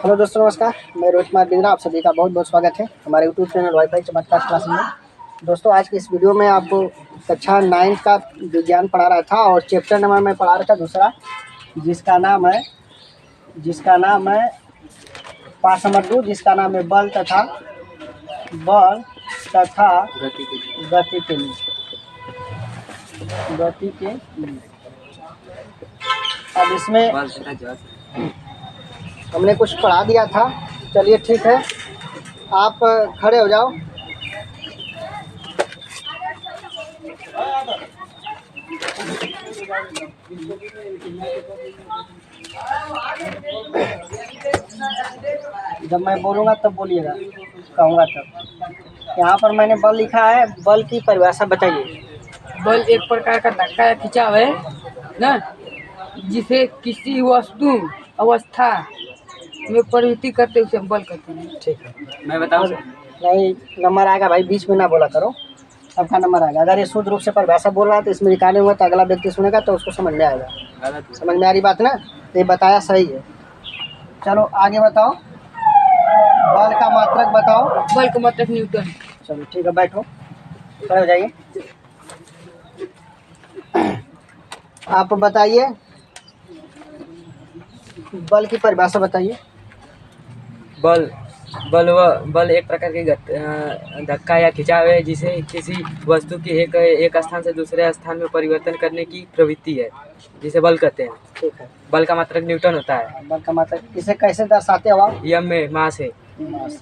Hello दोस्तों, नमस्कार। मैं रोहित कुमार बिंद्रा, आप सभी का बहुत बहुत स्वागत है हमारे यूट्यूब चैनल वाईफाई चमत्कार क्लास में। दोस्तों, आज की इस वीडियो में आपको कक्षा 9 का विज्ञान पढ़ा रहा था और चैप्टर नंबर मैं पढ़ा रहा था दूसरा, जिसका नाम है 5 नंबर 2, जिसका नाम है बल तथा गति के लिए। अब इसमें हमने कुछ पढ़ा दिया था। चलिए ठीक है, आप खड़े हो जाओ। जब मैं बोलूँगा तब बोलिएगा, कहूँगा तब। यहाँ पर मैंने बल लिखा है, बल की परिभाषा बताइए। बल एक प्रकार का धक्का या खिंचाव है ना, जिसे किसी वस्तु अवस्था में प्रवृत्ति करते उसे बल कहते हैं। ठीक है, मैं बताऊं? नहीं, नंबर आएगा भाई, बीच में ना बोला करो। सबका नंबर आएगा। अगर ये शुद्ध रूप से परिभाषा बोल रहा है तो इसमें निकाले हुए तो अगला व्यक्ति सुनेगा तो उसको समझ में आएगा। समझ में आ रही बात ना? ये बताया सही है। चलो आगे बताओ, बल का मात्रक बताओ। बल का मात्रक न्यूटन। चलो ठीक है, बैठो, खड़े हो जाइए। आप बताइए, बल की परिभाषा बताइए। बल एक प्रकार की धक्का या खिंचाव है, जिसे किसी वस्तु की एक स्थान से दूसरे स्थान में परिवर्तन करने की प्रवृत्ति है, जिसे बल कहते हैं। ठीक है, बल का मात्रक न्यूटन होता है। बल का मात्रक इसे कैसे दर्शाते हो आप? यम में मास है।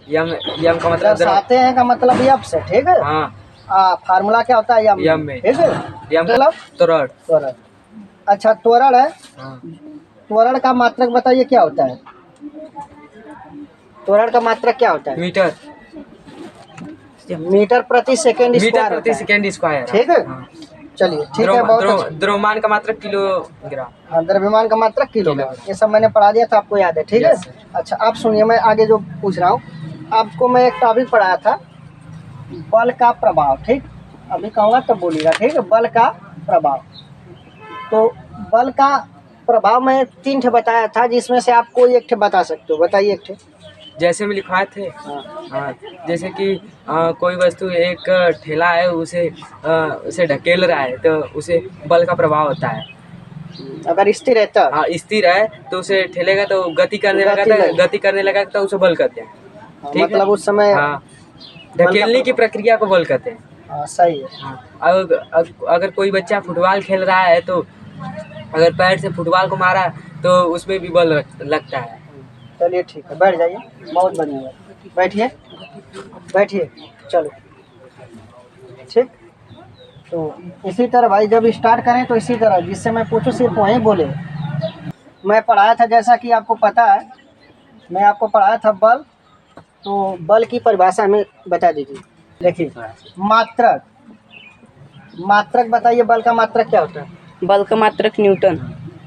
यम का मतलब दर्शाते हैं का मतलब यम से, ठीक है। हाँ, फार्मूला क्या होता है? यम में, ठीक है। यम मतलब त्वरण। अच्छा, त्वरण है। हाँ। त्वरण का मात्रक बताइए क्या होता है? त्वरण का मात्रक क्या होता है? मीटर प्रति सेकंड स्क्वायर। ठीक है, चलिए ठीक है, बहुत अच्छा। द्रव्यमान का मात्रक किलोग्राम। हाँ, द्रव्यमान का मात्रक किलोग्राम। ये सब मैंने पढ़ा दिया था, आपको याद है? ठीक है। अच्छा, आप सुनिए, मैं आगे जो पूछ रहा हूँ आपको, मैं एक टॉपिक पढ़ाया था, बल का प्रभाव। ठीक, अभी कहूँगा तब बोलिएगा, ठीक है। बल का प्रभाव, तो बल का प्रभाव में 3 ठे बताया था, जिसमें से आप कोई एक ठे बता सकते हो। बताइए एक ठे। जैसे में लिखवाए थे। हाँ, जैसे कि कोई वस्तु, एक ठेला है, उसे ढकेल रहा है तो उसे बल का प्रभाव होता है। अगर स्थिर है तब? हाँ, स्थिर है तो उसे ठेलेगा तो गति करने लगा तो उसे बल कहते हैं। ठीक, मतलब उस समय ढकेलने की प्रक्रिया को बल कहते हैं। सही है। अगर कोई बच्चा फुटबॉल खेल रहा है तो अगर पैर से फुटबॉल को मारा तो उसमें भी बल लगता है। चलिए ठीक है, बैठ जाइए, बहुत बढ़िया। बैठिए, चलो ठीक। तो इसी तरह भाई, जब स्टार्ट करें तो इसी तरह, जिससे मैं पूछूं सिर्फ वहीं बोले। मैं पढ़ाया था, जैसा कि आपको पता है, मैं आपको पढ़ाया था बल। तो बल की परिभाषा में बता दीजिए। देखिए, मात्रक बताइए, बल का मात्रक क्या होता है? बल का मात्रक न्यूटन।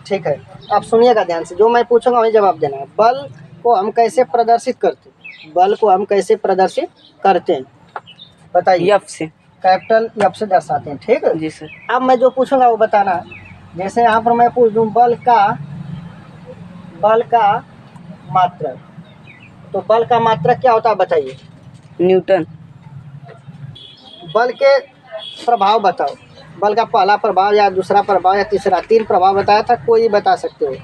ठीक है, आप सुनिएगा ध्यान से, जो मैं पूछूंगा वही जवाब देना है। बल को हम कैसे प्रदर्शित करते हैं? बताइए। एफ से, कैपिटल एफ से दर्शाते हैं, ठीक है जी सर। अब मैं जो पूछूंगा वो बताना। जैसे यहाँ पर मैं पूछ दूं बल का मात्रक, तो बल का मात्रक क्या होता है बताइए? न्यूटन। बल के प्रभाव बताओ। बल का पहला प्रभाव या दूसरा प्रभाव या तीसरा, 3 प्रभाव बताया था, कोई बता सकते हो?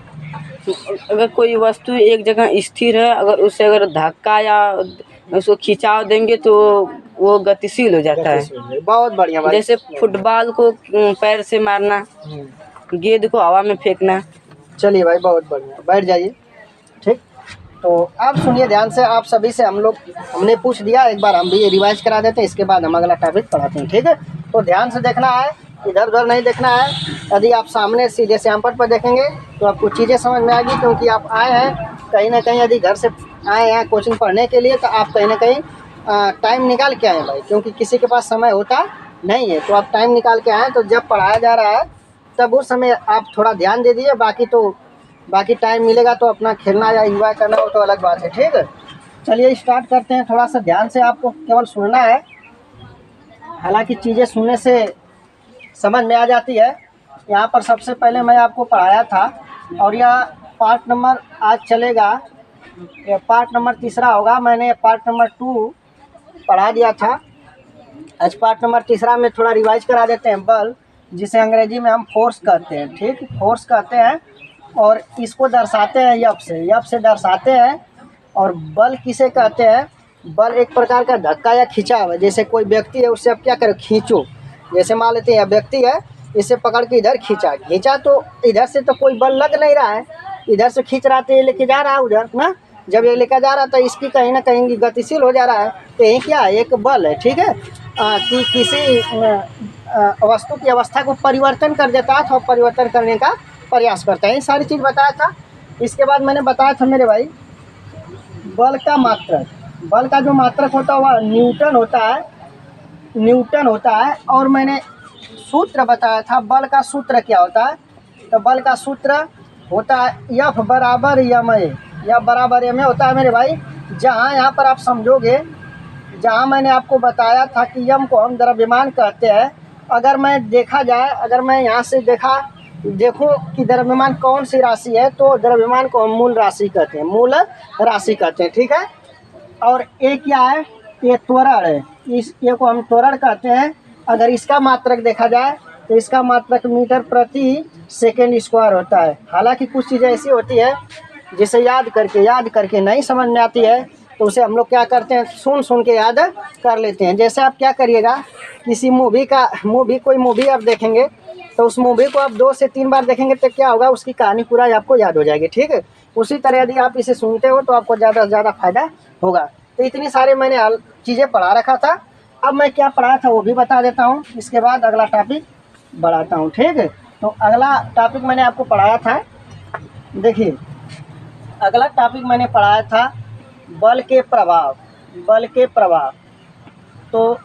अगर कोई वस्तु एक जगह स्थिर है, अगर धक्का या उसको खिंचाव देंगे तो वो गतिशील हो जाता है। बहुत बढ़िया भाई। जैसे फुटबॉल को पैर से मारना, गेंद को हवा में फेंकना। चलिए भाई, बहुत बढ़िया, बैठ जाइए। ठीक, तो आप सुनिए ध्यान से। आप सभी से हमने पूछ दिया, एक बार हम भी रिवाइज करा देते हैं, इसके बाद हम अगला टॉपिक पढ़ाते हैं। ठीक है, तो ध्यान से देखना है, इधर उधर नहीं देखना है। यदि आप सामने सीधे श्यामपट पर देखेंगे तो आपको चीज़ें समझ में आएगी, क्योंकि आप आए हैं कहीं ना कहीं, यदि घर से आए हैं कोचिंग पढ़ने के लिए, तो आप कहीं ना कहीं टाइम निकाल के आए भाई, क्योंकि किसी के पास समय होता नहीं है। तो आप टाइम निकाल के आए, तो जब पढ़ाया जा रहा है तब उस समय आप थोड़ा ध्यान दे दीजिए। बाकी टाइम मिलेगा तो अपना खेलना या एंजॉय करना हो तो अलग बात है। ठीक है, चलिए स्टार्ट करते हैं। थोड़ा सा ध्यान से आपको केवल सुनना है, हालांकि चीज़ें सुनने से समझ में आ जाती है। यहाँ पर सबसे पहले मैं आपको पढ़ाया था, और यह पार्ट नंबर आज चलेगा ये पार्ट नंबर तीसरा होगा। मैंने पार्ट नंबर 2 पढ़ा दिया था। आज पार्ट नंबर तीसरा में थोड़ा रिवाइज करा देते हैं। बल, जिसे अंग्रेजी में हम फोर्स कहते हैं, ठीक, फोर्स कहते हैं। और इसको दर्शाते हैं यप से दर्शाते हैं। और बल किसे कहते हैं? बल एक प्रकार का धक्का या खिंचाव है। जैसे कोई व्यक्ति है, उससे आप क्या करो, खींचो। जैसे मान लेते हैं व्यक्ति है, इसे पकड़ के इधर खींचा तो इधर से तो कोई बल लग नहीं रहा है, इधर से खींच रहा तो ये लेके जा रहा है उधर ना। जब ये लेकर जा रहा था, इसकी कहीं ना कहीं गतिशील हो जा रहा है, तो यही क्या है, एक बल है, ठीक है। कि किसी वस्तु की अवस्था को परिवर्तन कर देता है, तो परिवर्तन करने का प्रयास करता है। ये सारी चीज़ बताया था। इसके बाद मैंने बताया था मेरे भाई, बल का मात्रक। बल का जो मात्रक होता है वह न्यूटन होता है। और मैंने सूत्र बताया था, बल का सूत्र क्या होता है। तो बल का सूत्र होता है F बराबर यम ए। F बराबर यम ए होता है मेरे भाई। जहाँ यहाँ पर आप समझोगे, जहाँ मैंने आपको बताया था कि यम को हम द्रव्यमान कहते हैं। अगर मैं यहाँ से देखूँ कि द्रव्यमान कौन सी राशि है, तो द्रव्यमान को हम मूल राशि कहते हैं, ठीक है। और ये क्या है, ये त्वरण है। ये को हम त्वरण कहते हैं। अगर इसका मात्रक देखा जाए तो इसका मात्रक मीटर प्रति सेकेंड स्क्वायर होता है। हालांकि कुछ चीज़ें ऐसी होती है जिसे याद करके नहीं समझ में आती है, तो उसे हम लोग क्या करते हैं, सुन के याद कर लेते हैं। जैसे आप क्या करिएगा, किसी कोई मूवी आप देखेंगे, तो उस मूवी को आप 2 से 3 बार देखेंगे तो क्या होगा, उसकी कहानी पूरा आपको याद हो जाएगी, ठीक है। उसी तरह यदि आप इसे सुनते हो तो आपको ज़्यादा से ज़्यादा फायदा होगा। तो इतनी सारी मैंने चीज़ें पढ़ा रखा था। अब मैं क्या पढ़ा था वो भी बता देता हूँ, इसके बाद अगला टॉपिक बढ़ाता हूँ, ठीक है। तो अगला टॉपिक मैंने आपको पढ़ाया था, देखिए अगला टॉपिक मैंने पढ़ाया था बल के प्रभाव। तो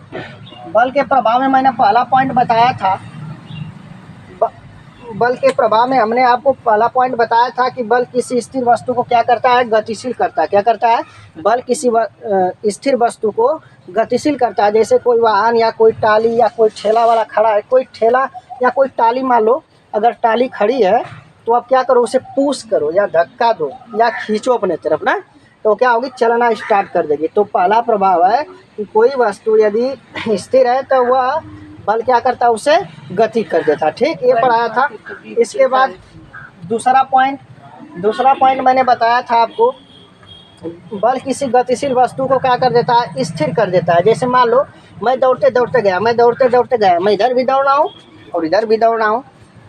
बल के प्रभाव में मैंने पहला पॉइंट बताया था, बल के प्रभाव में हमने आपको पहला पॉइंट बताया था कि बल किसी स्थिर वस्तु को क्या करता है, गतिशील करता है। क्या करता है? बल किसी स्थिर वस्तु को गतिशील करता है। जैसे कोई वाहन या कोई टाली या कोई ठेला वाला खड़ा है, कोई ठेला या कोई टाली, मान लो अगर टाली खड़ी है, तो आप क्या करो, उसे पुश करो या धक्का दो या खींचो अपने तरफ ना, तो क्या होगी, चलना स्टार्ट कर देगी। तो पहला प्रभाव है कि कोई वस्तु यदि स्थिर है तो वह बल क्या करता है, उसे गति कर देता, ठीक, ये पढ़ाया था। इसके बाद दूसरा पॉइंट मैंने बताया था आपको, बल किसी गतिशील वस्तु को क्या कर देता है, स्थिर कर देता है। जैसे मान लो मैं दौड़ते दौड़ते गया, मैं इधर भी दौड़ रहा हूँ और इधर भी दौड़ रहा हूँ।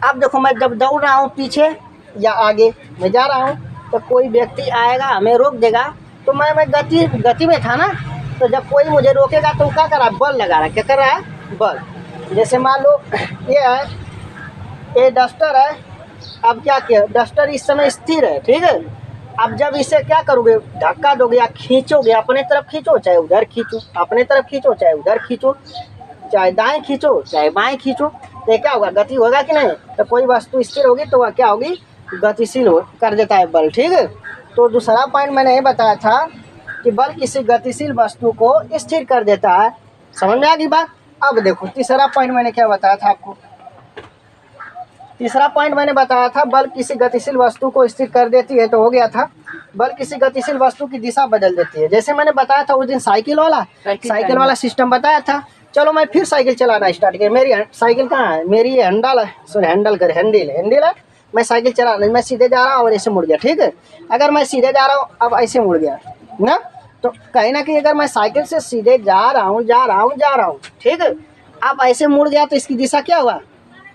अब देखो, मैं जब दौड़ रहा हूँ पीछे या आगे मैं जा रहा हूँ, तो कोई व्यक्ति आएगा हमें रोक देगा, तो मैं गति में था ना, तो जब कोई मुझे रोकेगा तो क्या कर रहा है, बल लगा रहा है। क्या कर रहा है, बल। जैसे मान लो ये डस्टर है, अब क्या किया, डस्टर इस समय स्थिर है, ठीक है। अब जब इसे क्या करोगे, धक्का दोगे या खींचोगे, अपने तरफ खींचो चाहे उधर खींचो, अपने तरफ खींचो चाहे उधर खींचो, चाहे दाएं खींचो चाहे बाएं खींचो, तो क्या होगा, गति होगा कि नहीं। तो कोई वस्तु स्थिर होगी तो वह क्या होगी, गतिशील कर देता है बल, ठीक है। तो दूसरा पॉइंट मैंने ये बताया था कि बल किसी गतिशील वस्तु को स्थिर कर देता है। समझ में आ गई बात। अब देखो तीसरा पॉइंट मैंने क्या बताया था आपको, तीसरा पॉइंट मैंने बताया था बल किसी गतिशील वस्तु को स्थिर कर देती है, तो हो गया था बल किसी गतिशील वस्तु की दिशा बदल देती है। जैसे मैंने बताया था उस दिन साइकिल वाला सिस्टम बताया था। चलो मैं फिर साइकिल चलाना स्टार्ट किया, मेरी साइकिल कहाँ है, मेरी हैंडल है, मैं साइकिल चला रहा, मैं सीधे जा रहा हूँ और ऐसे मुड़ गया, ठीक है। अगर मैं सीधे जा रहा हूँ, अब ऐसे मुड़ गया ना, तो कहीं ना कहीं अगर मैं साइकिल से सीधे जा रहा हूँ, ठीक है, अब ऐसे मुड़ गया तो इसकी दिशा क्या हुआ,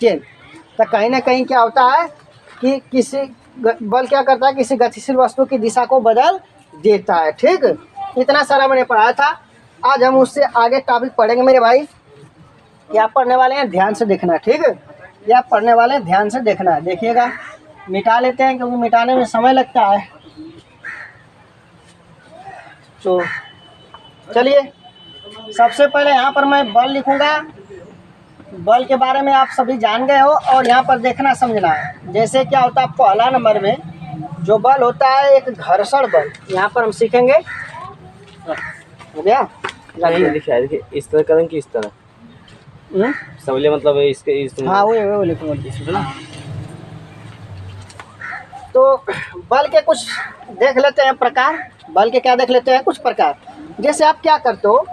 चेंज। तो कहीं ना कहीं क्या होता है कि बल क्या करता है, किसी गतिशील वस्तु की दिशा को बदल देता है, ठीक। इतना सारा मैंने पढ़ाया था। आज हम उससे आगे टॉपिक पढ़ेंगे मेरे भाई। ये आप पढ़ने वाले हैं, ध्यान से देखना, ठीक है। ये आप पढ़ने वाले हैं, ध्यान से देखना, देखिएगा। मिटा लेते हैं क्योंकि मिटाने में समय लगता है। तो चलिए, सबसे पहले यहाँ पर मैं बल लिखूँगा। बल के बारे में आप सभी जान गए हो, और यहाँ पर देखना समझना। जैसे क्या होता है, पहला नंबर में जो बल होता है एक घर्षण बल, यहाँ पर हम सीखेंगे। हो गया, देखिए इस तरह करें कि इस तरह समझिए, मतलब इसके हाँ वो लिखूँगा। तो बल के कुछ देख लेते हैं प्रकार। बल के क्या देख लेते हैं कुछ प्रकार। जैसे आप क्या करते हो,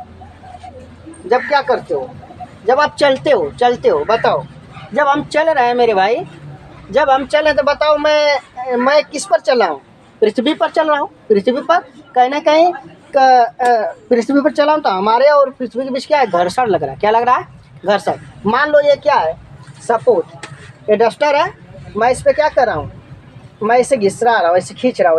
जब आप चलते हो बताओ, जब हम चल रहे हैं मेरे भाई, जब हम चले तो बताओ मैं किस पर चल रहा हूँ? पृथ्वी पर चल रहा हूँ। पृथ्वी पर कहीं ना कहीं पृथ्वी पर चला हूँ तो हमारे और पृथ्वी के बीच क्या है? घर्षण लग रहा है। क्या लग रहा है? घर्षण। मान लो ये क्या है? सपोज ये डस्टर है, मैं इस पर क्या कर रहा हूँ? मैं इसे घिसरा रहा हूँ, इसे खींच रहा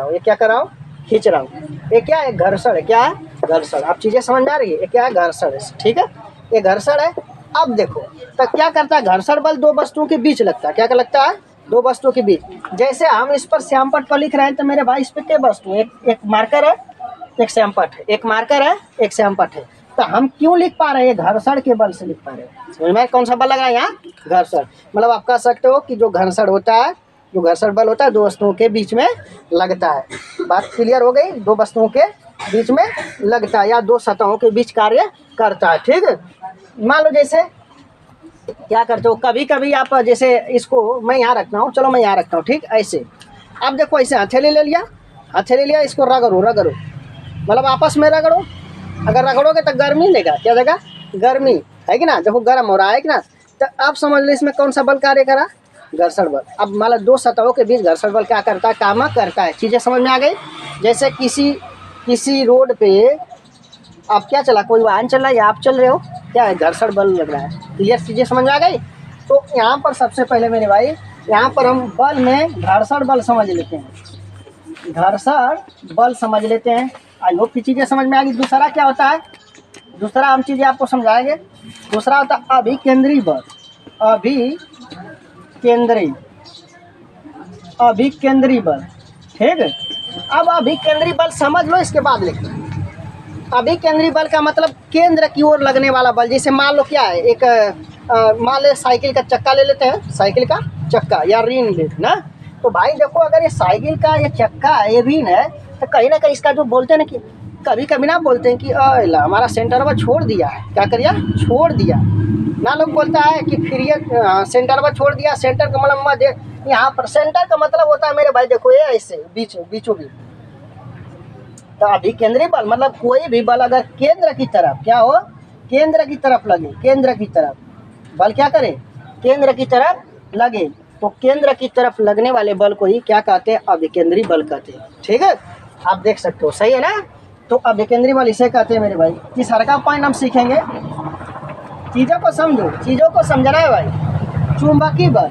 हूँ। ये क्या कर रहा हूँ? खींच रहा हूँ। ये क्या है? घर्षण है। क्या है? घर्षण। आप चीज़ें समझ में आ रही है? ये क्या है? घर्षण है। ठीक है, ये घर्षण है। अब देखो तो क्या करता है? घर्षण बल दो वस्तुओं के बीच लगता है। क्या लगता है? दो वस्तुओं के बीच। जैसे हम इस पर श्यामपट्ट पर लिख रहे हैं तो मेरे भाई इस पर क्या वस्तु? एक मार्कर है, एक श्यामपट्ट है। एक मार्कर है, एक श्यामपट्ट है। तो हम क्यों लिख पा रहे हैं? घर्षण के बल से लिख पा रहे हैं। समझ में? कौन सा बल लगा है यहाँ? घर्षण। मतलब आप कह सकते हो कि जो घर्षण होता है, जो घर्षण बल होता है दो वस्तुओं के बीच में लगता है। बात क्लियर हो गई? दो वस्तुओं के बीच में लगता है या दो सतहों के बीच कार्य करता है। ठीक है, मान लो जैसे क्या करते हो, कभी कभी आप जैसे इसको मैं यहाँ रखता हूँ, चलो मैं यहाँ रखता हूँ, ठीक ऐसे। अब देखो ऐसे हथेली ले लिया, इसको रगड़ो, मतलब आपस में रगड़ो। अगर रगड़ोगे तो गर्मी लेगा। क्या देगा? गर्मी है कि ना? देखो गर्म हो रहा है कि ना? तो आप समझ लो इसमें कौन सा बल कार्य करा? घर्षण बल। अब मान लो दो सतहों के बीच घर्षण बल क्या करता है? काम करता है। चीज़ें समझ में आ गई? जैसे किसी रोड पे आप क्या चला, कोई वाहन चल रहा है या आप चल रहे हो, क्या है? घर्षण बल लग रहा है। क्लियर? चीज़ें समझ में आ गई? तो यहाँ पर सबसे पहले मेरे भाई, यहाँ पर हम बल में घर्षण बल समझ लेते हैं। घर्षण बल समझ लेते हैं। आई होप की चीज़ें समझ में आ गई। दूसरा क्या होता है? दूसरा हम चीज़ें आपको समझाएंगे। दूसरा होता है अभिकेंद्री बल। अभिकेंद्री बल। ठीक है, अब अभिकेंद्री बल समझ लो, इसके बाद लिखना। अभिकेंद्री बल का मतलब केंद्र की ओर लगने वाला बल। जैसे मान लो क्या है, एक मान ले साइकिल का चक्का ले लेते हैं, साइकिल का चक्का या रिंग ले ना। तो भाई देखो, अगर ये साइकिल का ये चक्का है, ये रिंग है, तो कहीं ना कहीं इसका जो बोलते हैं ना कि कभी कभी ना बोलते हैं कि हमारा सेंटर पर छोड़ दिया है। क्या करिए? छोड़ दिया ना। लोग बोलता है कि फिर ये सेंटर पर छोड़ दिया। सेंटर का मतलब यहाँ पर सेंटर का मतलब होता है मेरे भाई, देखो ये ऐसे बीचों बीच। तो अभिकेंद्री बल मतलब कोई भी बल अगर केंद्र की तरफ क्या हो? केंद्र की तरफ लगे। केंद्र की तरफ बल क्या करे? केंद्र की तरफ लगे। तो केंद्र की तरफ लगने वाले बल को ही क्या कहते हैं? अभिकेंद्री बल कहते हैं। ठीक है, आप देख सकते हो, सही है ना? तो अभिकेंद्री बल इसे कहते हैं मेरे भाई। तीसरा का पॉइंट हम सीखेंगे। चीज़ों को समझो, चीज़ों को समझना है भाई। चुंबकीय बल,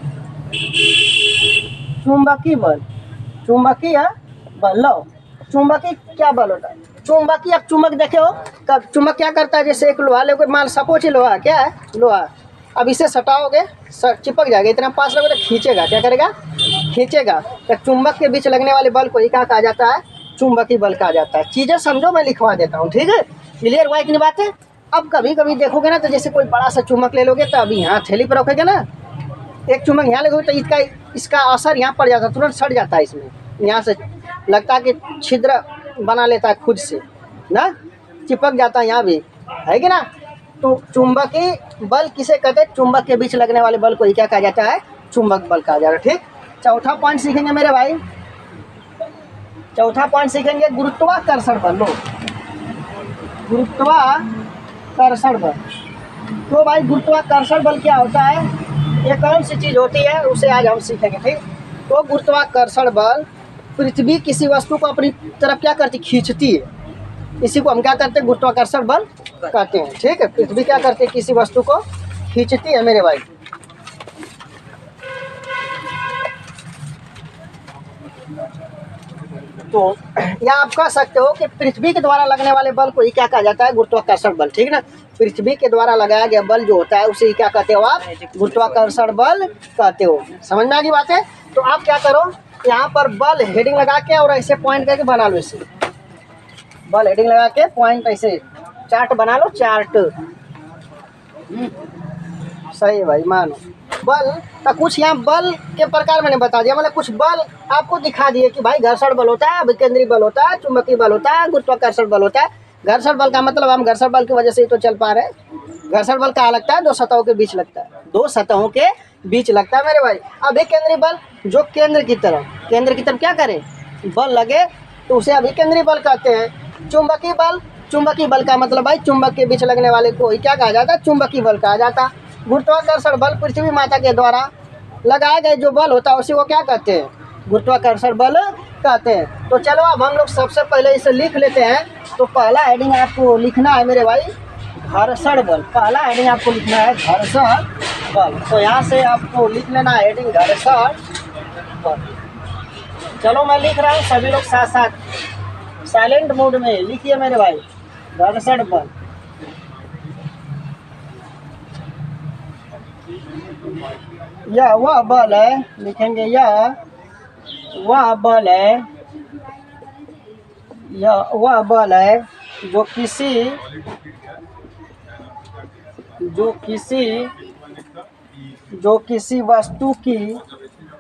चुंबकीय बल, चुंबकीय बल। लो, चुंबकीय क्या बल होता है? चुंबकीय, अब चुंबक देखे हो कब? चुंबक क्या करता है? जैसे एक लोहा ले, मान सपोज लोहा क्या है? लोहा। अब इसे सटाओगे, चिपक जाएगा। इतना पास रहोगे तो खींचेगा। क्या करेगा? खींचेगा। तो चुंबक के बीच लगने वाले बल को ही क्या कहा जाता है? चुंबकीय बल कहा जाता है। चीज़ें समझो, मैं लिखवा देता हूँ। ठीक है, क्लियर हुआ इतनी बात है? अब कभी कभी देखोगे ना, तो जैसे कोई बड़ा सा चुंबक ले लोगे तो अभी यहाँ थैली पर रखोगे ना, एक चुंबक यहाँ लगोगे तो इसका असर यहाँ पड़ जाता है, तुरंत सट जाता है। इसमें यहाँ से लगता है कि छिद्र बना लेता है खुद से ना, चिपक जाता है यहाँ भी, है कि ना? तो चुंबकीय बल किसे कहते हैं? चुंबक के बीच लगने वाले बल को ही क्या कहा जाता है? चुंबक बल कहा जाता है। ठीक, चौथा पॉइंट सीखेंगे मेरे भाई। चौथा पॉइंट सीखेंगे गुरुत्वाकर्षण बल। लो, गुरुत्वाकर्षण बल। तो भाई गुरुत्वाकर्षण बल क्या होता है? ये कौन सी चीज़ होती है, उसे आज हम सीखेंगे। ठीक, तो गुरुत्वाकर्षण बल, पृथ्वी किसी वस्तु को अपनी तरफ क्या करती? खींचती है। इसी को हम क्या करते हैं? गुरुत्वाकर्षण बल कहते हैं। ठीक है, पृथ्वी क्या करती है? किसी वस्तु को खींचती है मेरे भाई। तो या आप कह सकते हो कि पृथ्वी के द्वारा लगने वाले बल को ही क्या कहा जाता है? गुरुत्वाकर्षण बल। ठीक ना, पृथ्वी के द्वारा लगाया गया बल जो होता है उसे ही क्या कहते हो आप? गुरुत्वाकर्षण बल कहते हो। समझ में आ गई बात है? तो आप क्या करो, यहाँ पर बल हेडिंग लगा के और ऐसे पॉइंट करके बना लो। इसे बल हेडिंग लगा के पॉइंट ऐसे चार्ट बना लो, चार्ट। सही है भाई, मानो बल तो कुछ यहाँ बल के प्रकार मैंने बता दिया। मतलब कुछ बल आपको दिखा दिए कि भाई घर्षण बल होता है, अभिकेंद्री बल होता है, चुंबकीय बल होता है, गुरुत्वाकर्षण बल होता है। घर्षण बल का मतलब हम घर्षण बल की वजह से ही तो चल पा रहे हैं। घर्षण बल कहाँ लगता है? दो सतहों के बीच लगता है। दो सतहों के बीच लगता है मेरे भाई। अभिकेंद्री बल जो केंद्र की तरफ क्या करे, बल लगे तो उसे अभिकेंद्री बल कहते हैं। चुंबकीय बल का मतलब भाई चुंबक के बीच लगने वाले को ही क्या कहा जाता है, चुंबकीय बल कहा जाता। गुरुत्वाकर्षण बल पृथ्वी माता के द्वारा लगाए गए जो बल होता है उसी को क्या कहते हैं, गुरुत्वाकर्षण बल कहते हैं। तो चलो अब हम लोग सबसे पहले इसे लिख लेते हैं। तो पहला हेडिंग आपको लिखना है मेरे भाई घर्षण बल। पहला हेडिंग आपको लिखना है घर्षण बल। तो यहाँ से आपको लिख लेना है हेडिंग घर्षण बल। चलो मैं लिख रहा हूँ, सभी लोग साथ साथ साइलेंट मोड में लिखिए मेरे भाई घर्षण बल। यह वह बल है, लिखेंगे यह वह बल है, यह वह बल है जो किसी वस्तु की गति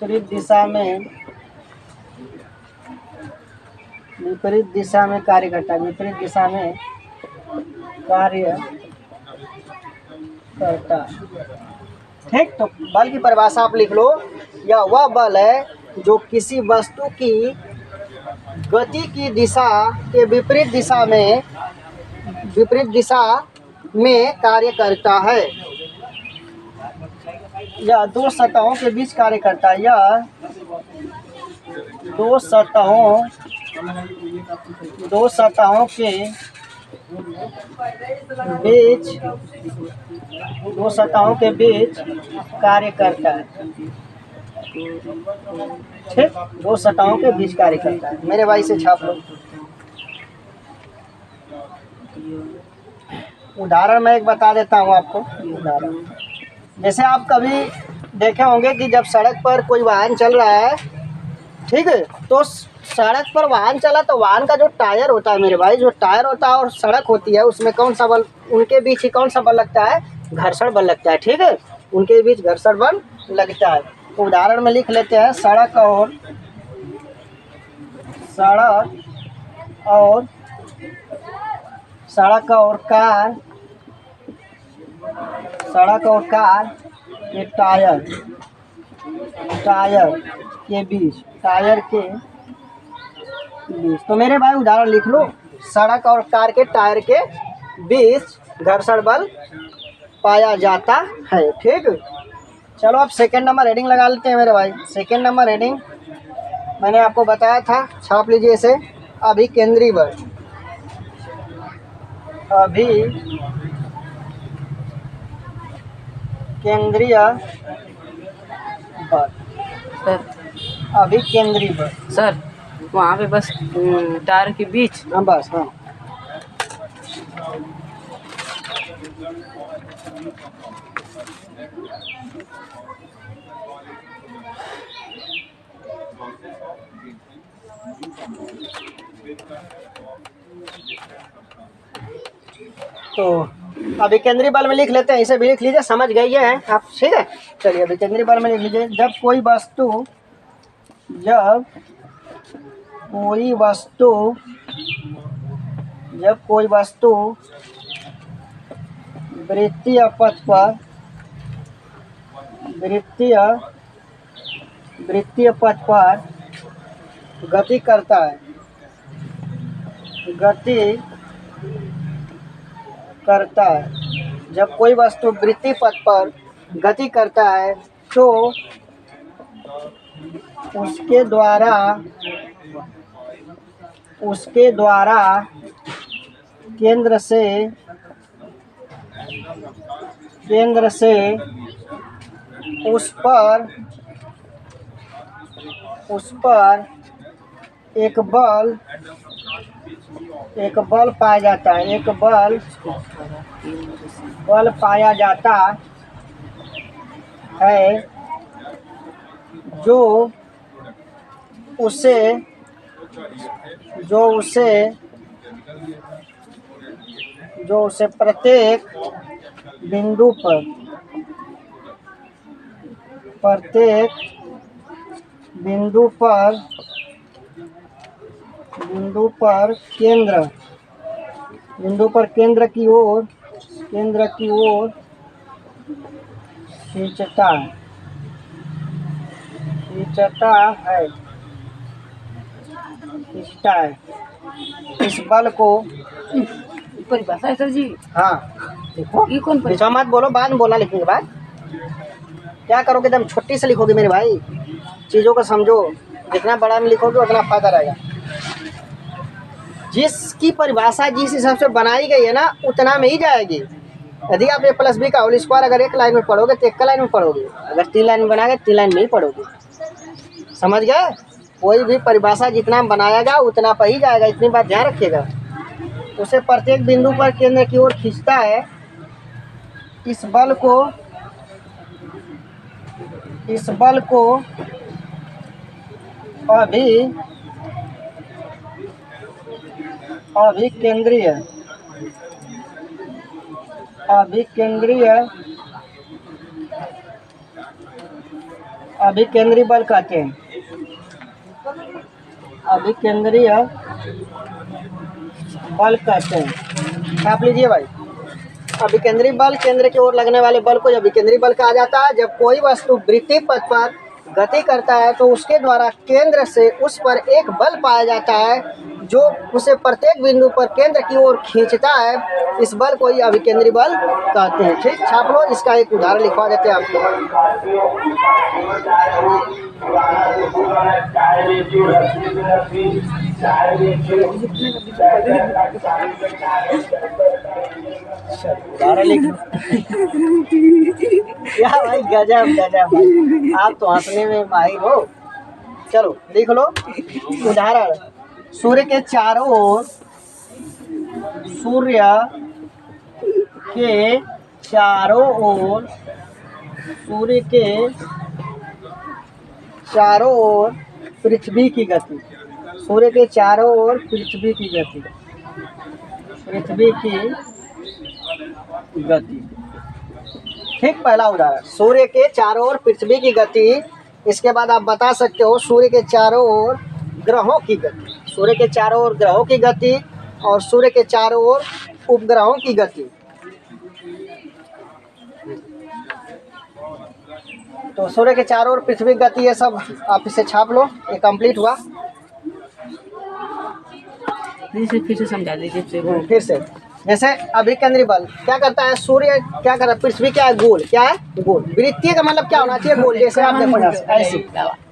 की दिशा के विपरीत दिशा में कार्य करता है, विपरीत दिशा में कार्य करता है। ठीक, तो बल की परिभाषा आप लिख लो, यह वह बल है जो किसी वस्तु की गति की दिशा के विपरीत दिशा में कार्य करता है। यह दो सतहों के बीच कार्य करता है। यह दो सतहों के बीच कार्य करता है। ठीक, दो सतहों के बीच कार्य करता है। मेरे भाई से छाप लो। उदाहरण मैं एक बता देता हूँ आपको। उदाहरण जैसे आप कभी देखे होंगे कि जब सड़क पर कोई वाहन चल रहा है, ठीक है, तो सड़क पर वाहन चला तो वाहन का जो टायर होता है मेरे भाई, जो टायर होता है और सड़क होती है उसमें कौन सा बल, उनके बीच ही कौन सा बल लगता है, घर्षण बल लगता है। ठीक है, उनके बीच घर्षण बल लगता है। तो उदाहरण में लिख लेते हैं सड़क और कार के टायर के बीच तो मेरे भाई उदाहरण लिख लो, सड़क और कार के टायर के बीच घर्षण बल पाया जाता है। ठीक, चलो अब सेकंड नंबर हेडिंग लगा लेते हैं मेरे भाई। सेकंड नंबर हेडिंग मैंने आपको बताया था, छाप लीजिए इसे, अभिकेंद्री बल। अभिकेंद्रीय बल सर वहाँ पे बस टायर के बीच। हाँ बस, हाँ तो अभिकेंद्री बल में लिख लेते हैं, इसे भी लिख लीजिए, समझ गए ये हैं आप। ठीक है, चलिए अभिकेंद्री बल में लिख लीजिए, जब कोई वस्तु वृत्तीय पथ पर गति करता है, जब कोई वस्तु वृत्तीय पथ पर गति करता है तो उसके द्वारा केंद्र से उस पर एक बल पाया जाता है, एक बल पाया जाता है जो उसे प्रत्येक बिंदु पर केंद्र की ओर खींचता है। इस बल को परिभाषा है सर जी। हाँ देखो, ये कौन बीच मत बोलो, बाद में बोलना लिखने के बाद। क्या करोगे, एकदम छोटी से लिखोगे मेरे भाई, चीज़ों को समझो। जितना बड़ा में लिखोगे उतना फायदा रहेगा। जिसकी परिभाषा जिस हिसाब से बनाई गई है ना, उतना में ही जाएगी। यदि आप a + b का होल स्क्वायर अगर एक लाइन में पढ़ोगे तो एक लाइन में पढ़ोगे, अगर 3 लाइन में बनाएंगे 3 लाइन में ही पढ़ोगे। समझ गए? कोई भी परिभाषा जितना बनाएगा उतना पर ही जाएगा, इतनी बात ध्यान रखिएगा। उसे प्रत्येक बिंदु पर केंद्र की ओर खींचता है। इस बल को अभिकेंद्रीय बल कहते हैं। छाप लीजिए भाई। अभिकेंद्रीय बल, केंद्र की ओर लगने वाले बल को अभिकेंद्रीय बल कहा जाता है। जब कोई वस्तु वृत्तीय पथ पर गति करता है तो उसके द्वारा केंद्र से उस पर एक बल पाया जाता है जो उसे प्रत्येक बिंदु पर केंद्र की ओर खींचता है। इस बल को ही अभिकेंद्रीय बल कहते हैं। ठीक, छाप लो। इसका एक उदाहरण लिखवा देते हैं आपको। उदाहरण लिख लो। क्या भाई, गजब भाई, आप तो हंसने में माहिर हो। चलो लिख लो उदाहरण। सूर्य के चारों ओर पृथ्वी की गति। ठीक, पहला उदाहरण सूर्य के चारों ओर पृथ्वी की गति। इसके बाद आप बता सकते हो सूर्य के चारों ओर ग्रहों की गति, सूर्य के चारों ओर ग्रहों की गति और सूर्य के चारों ओर उपग्रहों की गति। तो सूर्य के चारों ओर पृथ्वी की गति, ये सब आप इसे छाप लो। ये कंप्लीट हुआ। फिर से समझा दीजिए। फिर से, जैसे अभिकेंद्रीय बल क्या करता है, सूर्य क्या कर रहा है, पृथ्वी क्या है, गोल। क्या है, गोल। वृत्तीय का मतलब क्या होना चाहिए, गोल। जैसे आप देखो ऐसे,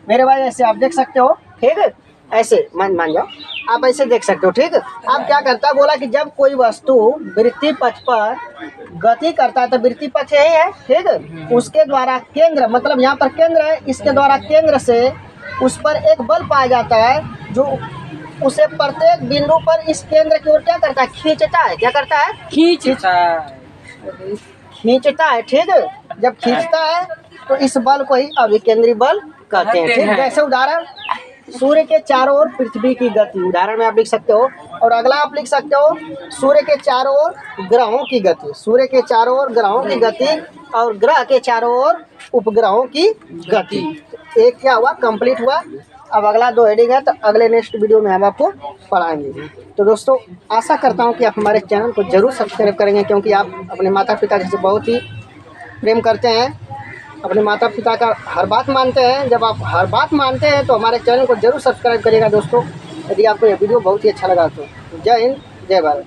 मेरे भाई ऐसे आप देख सकते हो। ठीक है, ऐसे मान जाओ, आप ऐसे देख सकते हो। ठीक है, अब क्या करता है, बोला कि जब कोई वस्तु वृत्तीय पथ पर गति करता है तो वृत्तीय पथ यही है। ठीक है, उसके द्वारा केंद्र, मतलब यहाँ पर केंद्र है, इसके द्वारा केंद्र से उस पर एक बल पाया जाता है जो उसे प्रत्येक बिंदु पर इस केंद्र की ओर क्या करता है, खींचता है। क्या करता है, खींचता है। ठीक है, जब खींचता है तो इस बल को ही अभिकेंद्रीय बल कहते हैं। ठीक, जैसे उदाहरण सूर्य के चारों ओर पृथ्वी की गति, उदाहरण में आप लिख सकते हो। और अगला आप लिख सकते हो सूर्य के चारों ओर ग्रहों की गति, सूर्य के चारों ओर ग्रहों की गति और ग्रह के चारों ओर उपग्रहों की गति। एक क्या हुआ, कंप्लीट हुआ। अब अगला 2 हेडिंग है, तो अगले नेक्स्ट वीडियो में हम आपको पढ़ाएंगे। तो दोस्तों, आशा करता हूँ कि आप हमारे चैनल को जरूर सब्सक्राइब करेंगे, क्योंकि आप अपने माता पिता जैसे बहुत ही प्रेम करते हैं, अपने माता पिता का हर बात मानते हैं। जब आप हर बात मानते हैं तो हमारे चैनल को जरूर सब्सक्राइब करिएगा दोस्तों, यदि आपको ये वीडियो बहुत ही अच्छा लगा तो। जय हिंद, जय भारत।